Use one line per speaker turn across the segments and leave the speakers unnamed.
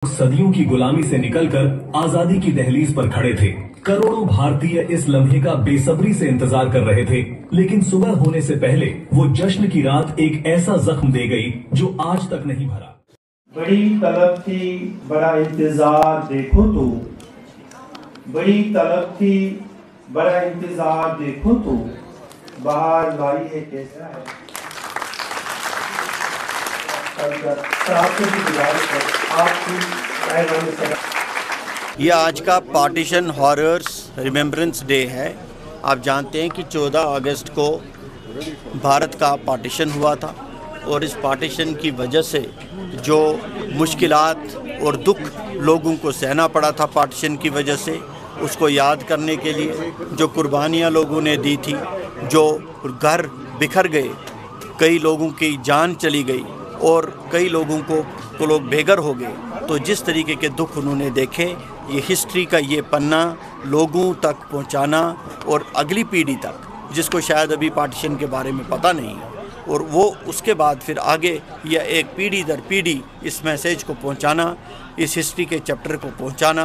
सदियों की गुलामी से निकलकर आजादी की दहलीज पर खड़े थे। करोड़ों भारतीय इस लम्हे का बेसब्री से इंतजार कर रहे थे, लेकिन सुबह होने से पहले वो जश्न की रात एक ऐसा जख्म दे गई जो आज तक नहीं भरा।
बड़ी तलब थी, बड़ा इंतजार देखो तो, बड़ी तलब थी, बड़ा इंतजार देखो तो, बाहर लाई है कैसा है।
यह आज का पार्टीशन हॉरर्स रिमेम्बरेंस डे है। आप जानते हैं कि 14 अगस्त को भारत का पार्टीशन हुआ था और इस पार्टीशन की वजह से जो मुश्किलात और दुख लोगों को सहना पड़ा था पार्टीशन की वजह से, उसको याद करने के लिए जो कुर्बानियाँ लोगों ने दी थी, जो घर बिखर गए, कई लोगों की जान चली गई और कई लोगों को लोग बेघर हो गए। तो जिस तरीके के दुख उन्होंने देखे, ये हिस्ट्री का ये पन्ना लोगों तक पहुंचाना और अगली पीढ़ी तक, जिसको शायद अभी पार्टीशन के बारे में पता नहीं है, और वो उसके बाद फिर आगे या एक पीढ़ी दर पीढ़ी इस मैसेज को पहुंचाना, इस हिस्ट्री के चैप्टर को पहुंचाना,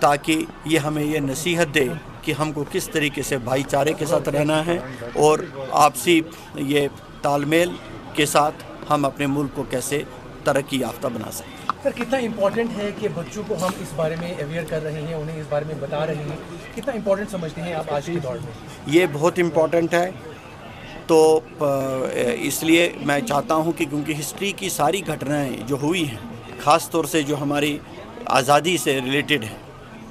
ताकि ये हमें ये नसीहत दे कि हमको किस तरीके से भाईचारे के साथ रहना है और आपसी ये तालमेल के साथ हम अपने मुल्क को कैसे तरक्की याफ्ता बना सकते हैं।
सर, कितना इम्पोर्टेंट है कि बच्चों को हम इस बारे में अवेयर कर रहे हैं, उन्हें इस बारे में बता रहे हैं, कितना इम्पोर्टेंट समझते हैं आप आज के दौर में?
ये बहुत इम्पोर्टेंट है। तो इसलिए मैं चाहता हूँ कि क्योंकि हिस्ट्री की सारी घटनाएं जो हुई हैं, ख़ास तौर से जो हमारी आज़ादी से रिलेटेड है,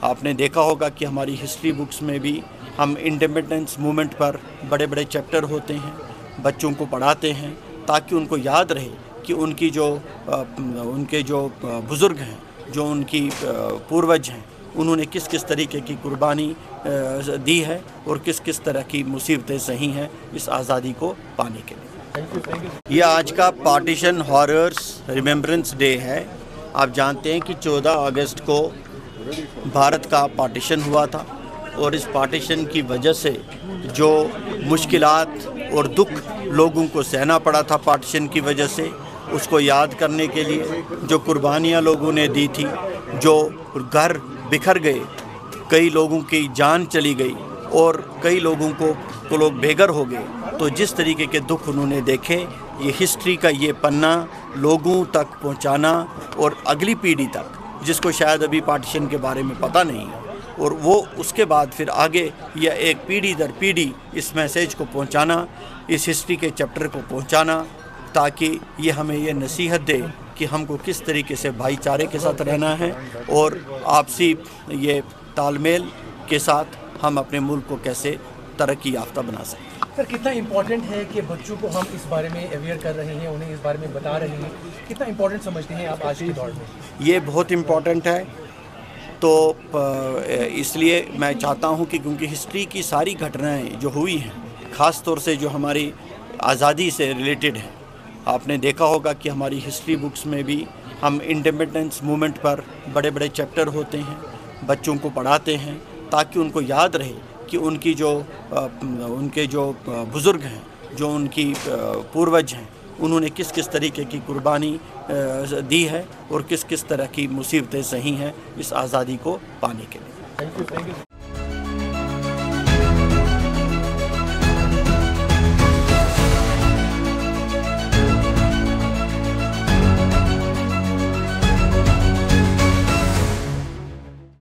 आपने देखा होगा कि हमारी हिस्ट्री बुक्स में भी हम इंडिपेंडेंस मूवमेंट पर बड़े बड़े चैप्टर होते हैं, बच्चों को पढ़ाते हैं ताकि उनको याद रहे कि उनके जो बुज़ुर्ग हैं, जो उनकी पूर्वज हैं, उन्होंने किस किस तरीके की कुर्बानी दी है और किस किस तरह की मुसीबतें सही हैं इस आज़ादी को पाने के लिए। यह आज का पार्टीशन हॉरर्स रिमेम्बरेंस डे है। आप जानते हैं कि 14 अगस्त को भारत का पार्टीशन हुआ था और इस पार्टीशन की वजह से जो मुश्किलात और दुख लोगों को सहना पड़ा था पार्टीशन की वजह से, उसको याद करने के लिए जो कुर्बानियाँ लोगों ने दी थी, जो घर बिखर गए, कई लोगों की जान चली गई और कई लोगों को लोग बेघर हो गए। तो जिस तरीके के दुख उन्होंने देखे, ये हिस्ट्री का ये पन्ना लोगों तक पहुंचाना और अगली पीढ़ी तक, जिसको शायद अभी पार्टीशन के बारे में पता नहीं है, और वो उसके बाद फिर आगे या एक पीढ़ी दर पीढ़ी इस मैसेज को पहुंचाना, इस हिस्ट्री के चैप्टर को पहुंचाना, ताकि ये हमें ये नसीहत दे कि हमको किस तरीके से भाईचारे के साथ रहना है और आपसी ये तालमेल के साथ हम अपने मुल्क को कैसे तरक्की याफ्ता बना सकते हैं।
सर, कितना इम्पोर्टेंट है कि बच्चों को हम इस बारे में अवेयर कर रहे हैं, उन्हें इस बारे में बता रहे हैं, कितना इम्पोर्टेंट समझते हैं आप आज के दौर में?
ये बहुत इम्पोर्टेंट है। तो इसलिए मैं चाहता हूँ कि क्योंकि हिस्ट्री की सारी घटनाएं जो हुई हैं, ख़ास तौर से जो हमारी आज़ादी से रिलेटेड है, आपने देखा होगा कि हमारी हिस्ट्री बुक्स में भी हम इंडिपेंडेंस मूवमेंट पर बड़े बड़े चैप्टर होते हैं, बच्चों को पढ़ाते हैं ताकि उनको याद रहे कि उनके जो बुज़ुर्ग हैं, जो उनकी पूर्वज हैं, उन्होंने किस किस तरीके की कुर्बानी दी है और किस किस तरह की मुसीबतें सही हैं इस आज़ादी को पाने के लिए।
Thank you.